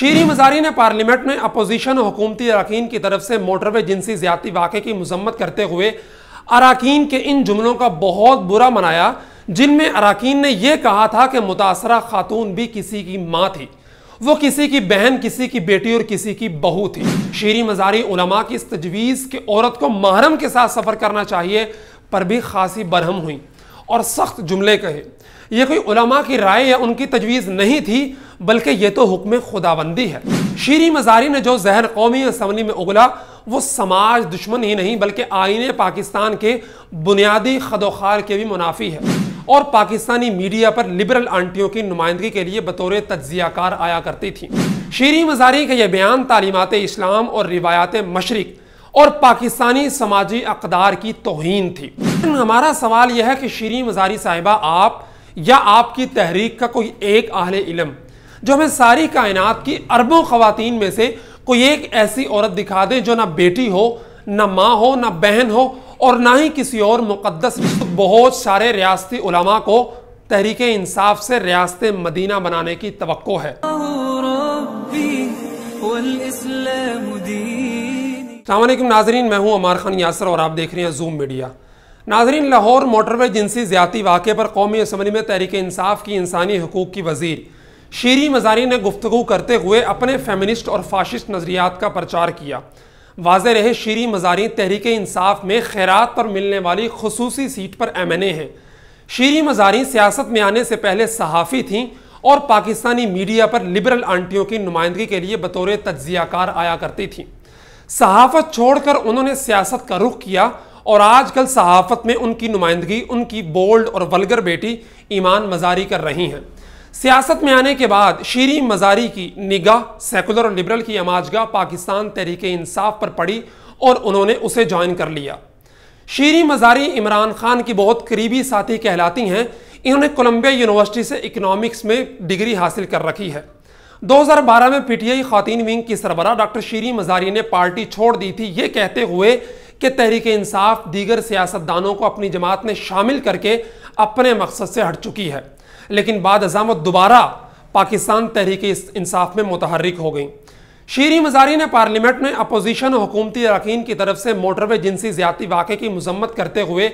शीरी मजारी ने पार्लियामेंट में अपोजिशन और हुकूमती अरकान की तरफ से मोटरवे जिनसी ज्यादती वाक़े की मजम्मत करते हुए अरकान के इन जुमलों का बहुत बुरा मनाया, जिनमें अरकान ने यह कहा था कि मुतासरा खातून भी किसी की माँ थी, वो किसी की बहन, किसी की बेटी और किसी की बहू थी। शीरी मजारी उलमा की इस तजवीज़ कि औरत को महरम के साथ सफ़र करना चाहिए पर भी खासी बरहम हुई और सख्त जुमले कहे। यह कोई उलमा की राय या उनकी तजवीज़ नहीं थी, बल्कि यह तो हुक्म खुदाबंदी है। शीरी मजारी ने जो जहर कौमी असम्बली में उगला वो समाज दुश्मन ही नहीं बल्कि आईने पाकिस्तान के बुनियादी खदोखार के भी मुनाफी है और पाकिस्तानी मीडिया पर लिबरल आंटियों की नुमाइंदगी के लिए बतौर तज्जियाकार आया करती थी। शीरी मजारी का यह बयान तालीमात इस्लाम और रिवायात मशरिक और पाकिस्तानी समाजी अक़दार की तौहीन थी। हमारा सवाल यह है कि शीरी मजारी साहिबा, आप या आपकी तहरीक का कोई एक अहले इल्म जो हमें सारी कायनात की अरबों ख़वातीन में से कोई एक ऐसी औरत दिखा दे जो ना बेटी हो, ना माँ हो, ना बहन हो और ना ही किसी और मुक़द्दस रिश्ते। बहुत सारे रियासती उलमा को तहरीक इंसाफ से रियासत मदीना बनाने की तवक्को है। अस्सलाम वालेकुम नाज़रीन, मैं हूँ अमार खान यासर और आप देख रहे हैं जूम मीडिया। नाज़रीन, लाहौर मोटरवे जिनसी ज्यादती वाक़े पर कौमी असम्बली में तहरीक इंसाफ की इंसानी हकूक़ की वज़ीर शीरी मजारी ने गुफ्तगू करते हुए अपने फेमिनिस्ट और फाशिस्ट नज़रियात का प्रचार किया। वाज़ेह रहे, शीरी मजारी तहरीक इंसाफ में खैरात पर मिलने वाली खुसूसी सीट पर MNA हैं। शीरी मजारी सियासत में आने से पहले सहाफ़ी थीं और पाकिस्तानी मीडिया पर लिबरल आंटियों की नुमाइंदगी के लिए बतौर तज्जियाकार आया करती थीं। सहाफ़त छोड़कर उन्होंने सियासत का रुख किया और आजकल सहाफ़त में उनकी नुमाइंदगी उनकी बोल्ड और वल्गर बेटी ईमान मजारी कर रही हैं। सियासत में आने के बाद शीरी मजारी की निगाह सेकुलर और लिबरल की अमाजगाह पाकिस्तान तहरीक इंसाफ पर पड़ी और उन्होंने उसे ज्वाइन कर लिया। शीरी मजारी इमरान खान की बहुत करीबी साथी कहलाती हैं। इन्होंने कोलंबिया यूनिवर्सिटी से इकनॉमिक्स में डिग्री हासिल कर रखी है। 2012 में PTI ख़वातीन विंग की सरबराह डॉक्टर शीरी मजारी ने पार्टी छोड़ दी थी, ये कहते हुए कि तहरीक इंसाफ दीगर सियासतदानों को अपनी जमात में शामिल करके अपने मकसद से हट चुकी है, लेकिन बाद अज़ामत दोबारा पाकिस्तान तहरीक इंसाफ में मुतहर्रिक हो गई। शीरी मजारी ने पार्लियामेंट में अपोजिशन और हुकूमती अरकान की तरफ से मोटरवे जिनसी ज्यादती वाक़े की मजम्मत करते हुए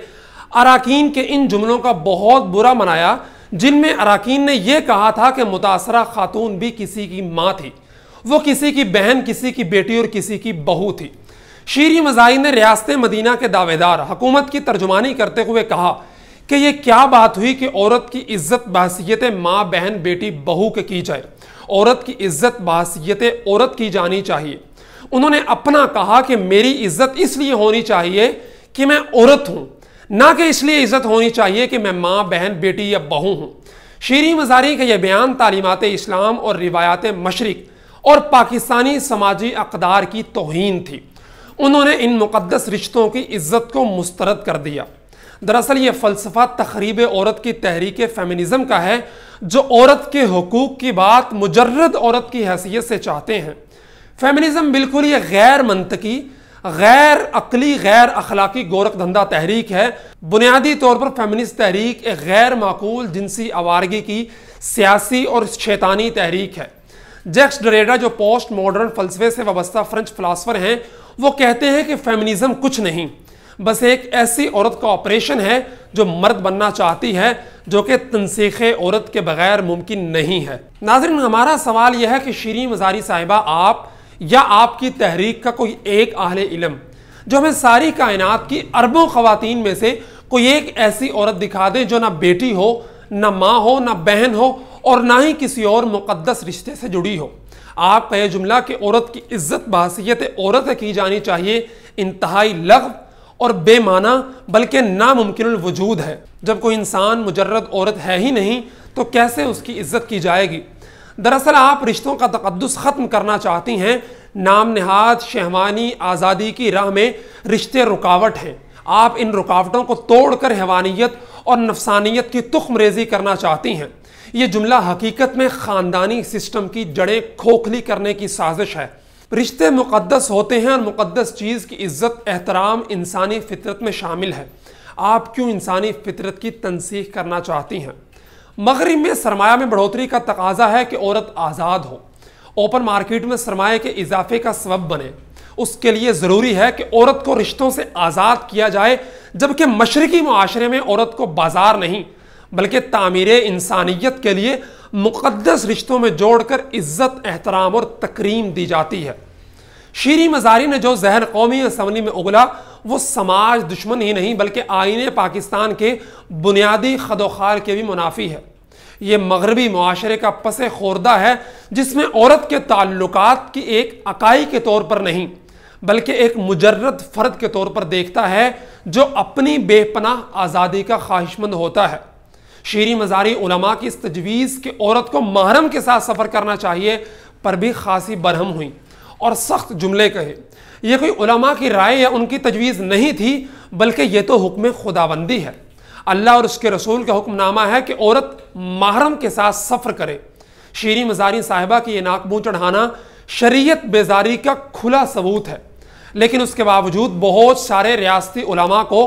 अरकान के इन जुमलों का बहुत बुरा मनाया, जिनमें अरकान ने यह कहा था कि मुतासरा खातून भी किसी की माँ थी, वो किसी की बहन, किसी की बेटी और किसी की बहू थी। शीरी मजारी ने रियासत मदीना के दावेदार हुकूमत की तर्जुमानी करते हुए कहा कि ये क्या बात हुई कि औरत की इज्जत बहसीयत माँ, बहन, बेटी, बहू के की जाए। औरत की इज्जत बहसीयत औरत की जानी चाहिए। उन्होंने अपना कहा कि मेरी इज्जत इसलिए होनी चाहिए कि मैं औरत हूँ, ना कि इसलिए इज्जत होनी चाहिए कि मैं माँ, बहन, बेटी या बहू हूँ। शीरी मजारी का यह बयान तालीमात इस्लाम और रिवायात मशरिक और पाकिस्तानी समाजी अक़दार की तौहीन थी। उन्होंने इन मुक़द्दस रिश्तों की इज्जत को मुस्तरद कर दिया। दरअसल ये फ़लसफ़ा तख़रीब औरत की तहरीक फ़ेमिनिज़म का है, जो औरत के हुकूक़ की बात मुजर्रद औरत की हैसियत से चाहते हैं। फ़ेमिनिज़म बिल्कुल ये गैर मंतकी, गैर अक़ली, गैर अखलाकी गोरख धंधा तहरीक है। बुनियादी तौर पर फ़ेमिनिस्ट तहरीक एक गैर माकूल जिनसी आवारगी की सियासी और शैतानी तहरीक है। जैक्स डेरिडा, जो पोस्ट मॉडर्न फ़लसफ़े से वाबस्ता फ्रेंच फ़िलासफ़र हैं, वो कहते हैं कि फ़ेमिनिज़म कुछ नहीं, बस एक ऐसी औरत का ऑपरेशन है जो मर्द बनना चाहती है, जो कि तनसीख़ औरत के बगैर मुमकिन नहीं है। नाज़रीन, हमारा सवाल यह है कि शीरी मजारी साहिबा, आप या आपकी तहरीक का कोई एक अहले इल्म जो हमें सारी कायनात की अरबों ख़वातीन में से कोई एक ऐसी औरत दिखा दे जो ना बेटी हो, ना माँ हो, ना बहन हो और ना ही किसी और मुक़द्दस रिश्ते से जुड़ी हो। आपका यह जुमला कि औरत की इज्जत बहसीयत औरत की जानी चाहिए इंतहाई लग़्व और बेमाना बल्कि नामुमकिनुल वजूद है। जब कोई इंसान मुजर्रद औरत है ही नहीं तो कैसे उसकी इज्जत की जाएगी। दरअसल आप रिश्तों का तक़द्दुस ख़त्म करना चाहती हैं। नाम नहाद शहवानी आज़ादी की राह में रिश्ते रुकावट हैं। आप इन रुकावटों को तोड़कर हैवानियत और नफसानियत की तुख्मरेज़ी करना चाहती हैं। ये जुमला हकीकत में ख़ानदानी सिस्टम की जड़ें खोखली करने की साजिश है। रिश्ते मुक़द्दस होते हैं और मुक़द्दस चीज़ की इज़्ज़त एहतराम इंसानी फितरत में शामिल है। आप क्यों इंसानी फितरत की तनसीख करना चाहती हैं? मगरिब में सरमाया में बढ़ोतरी का तकाजा है कि औरत आज़ाद हो। ओपन मार्केट में सरमाए के इजाफे का सबब बने, उसके लिए ज़रूरी है कि औरत को रिश्तों से आज़ाद किया जाए, जबकि मशरकी मुआशरे में औरत को बाजार नहीं बल्कि तामीर इंसानियत के लिए मुक़द्दस रिश्तों में जोड़कर इज़्ज़त, एहतराम और तकरीम दी जाती है। शीरी मज़ारी ने जो जहर कौमी असम्बली में उगला वो समाज दुश्मन ही नहीं बल्कि आईने पाकिस्तान के बुनियादी खदोखाल के भी मुनाफी है। ये मगरबी मुआशरे का पसे खोरदा है जिसमें औरत के ताल्लुकात की एक अकाई के तौर पर नहीं बल्कि एक मुजर्रद फ़र्द के तौर पर देखता है जो अपनी बेपनाह आज़ादी का ख्वाहिशमंद होता है। शीरी मज़ारी उलमा की इस तजवीज़ कि औरत को महरम के साथ सफ़र करना चाहिए पर भी खासी बरहम हुई और सख्त जुमले कहे। यह कोई उलमा की राय या उनकी तजवीज़ नहीं थी बल्कि यह तो हुक्म खुदाबंदी है। अल्लाह और उसके रसूल का हुक्मनामा है कि औरत महरम के साथ सफ़र करे। शीरी मज़ारी साहिबा की यह नाक मुँह चढ़ाना शरीयत बेजारी का खुला सबूत है, लेकिन उसके बावजूद बहुत सारे रियासती उलमा को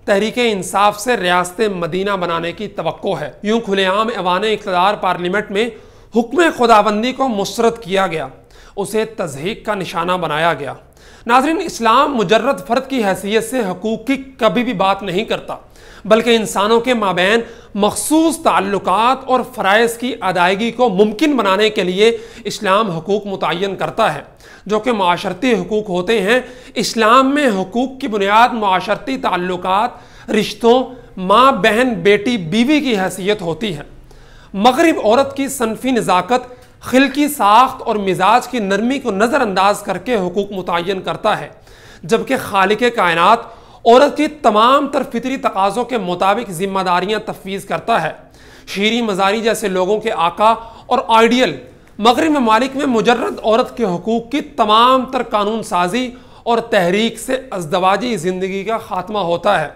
तहरीके इंसाफ से रियासत मदीना बनाने की तवक्को है। यूँ खुलेआम ऐवान इक़्तिदार पार्लियामेंट में हुक्म खुदाबंदी को मुस्तरद किया गया, उसे तज़हीक का निशाना बनाया गया। नाज़रीन, इस्लाम मुजर्रद फ़र्द की हैसियत से हकूक़ की कभी भी बात नहीं करता बल्कि इंसानों के माबैन मखसूस ताल्लुकात और फ़राइज़ की अदायगी को मुमकिन बनाने के लिए इस्लाम हकूक़ मुतय्यन करता है जो कि माशरती हकूक़ होते हैं। इस्लाम में हकूक़ की बुनियाद माशरती ताल्लुकात, रिश्तों, माँ बहन, बेटी, बीवी की हैसियत होती है। मगरिब औरत की सनफ़ी नज़ाकत, खिलकी साख्त और मिजाज की नरमी को नज़रअंदाज करके हकूक़ मुतय्यन करता है, जबकि खालिक़े कायनात औरत की तमाम तर फितरी तकाज़ों के मुताबिक जिम्मेदारियाँ तफवीज़ करता है। शीरी मज़ारी जैसे लोगों के आका और आइडियल मगरिब ममालिक में मुजर्रद औरत के हकूक़ की तमाम तर कानून साजी और तहरीक से अज़दवाजी ज़िंदगी का ख़ात्मा होता है।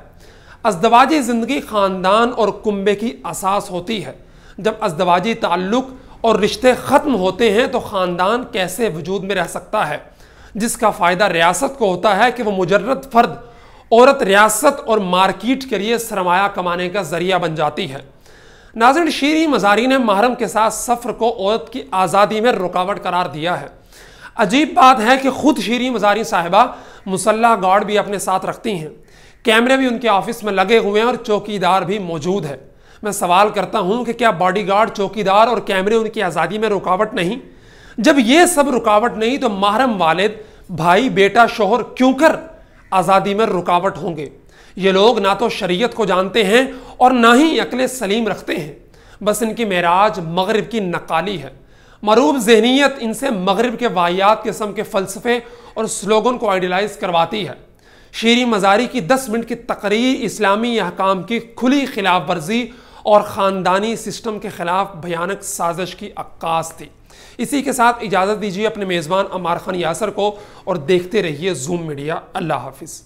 अज़दवाजी ज़िंदगी ख़ानदान और कुंबे की असास होती है। जब अज़दवाजी ताल्लुक़ और रिश्ते ख़त्म होते हैं तो ख़ानदान कैसे वजूद में रह सकता है, जिसका फ़ायदा रियासत को होता है कि वह मुजर्रद फ़र्द औरत रियासत और मार्केट के लिए सरमाया कमाने का ज़रिया बन जाती है। नाज़रीन, शीरी मज़ारी ने महरम के साथ सफ़र को औरत की आज़ादी में रुकावट करार दिया है। अजीब बात है कि ख़ुद शीरी मज़ारी साहिबा मुसल्लह गार्ड भी अपने साथ रखती हैं, कैमरे भी उनके ऑफिस में लगे हुए हैं और चौकीदार भी मौजूद है। मैं सवाल करता हूँ कि क्या बॉडीगार्ड, चौकीदार और कैमरे उनकी आज़ादी में रुकावट नहीं? जब ये सब रुकावट नहीं तो महरम वालिद, भाई, बेटा, शोहर क्यों कर आज़ादी में रुकावट होंगे? ये लोग ना तो शरीयत को जानते हैं और ना ही अक्ल सलीम रखते हैं, बस इनकी मेराज मगरिब की नकाली है। मरूब जहनीत इनसे मगरिब के वाहियात किस्म के फ़लसफ़े और स्लोगन को आइडियलाइज करवाती है। शीरी मज़ारी की 10 मिनट की तकरीर इस्लामी अहकाम की खुली खिलाफ वर्जी और ख़ानदानी सिस्टम के ख़िलाफ़ भयानक साजिश की अक्कास थी। इसी के साथ इजाज़त दीजिए अपने मेज़बान अमार खान यासर को और देखते रहिए ज़ूम मीडिया। अल्लाह हाफिज़।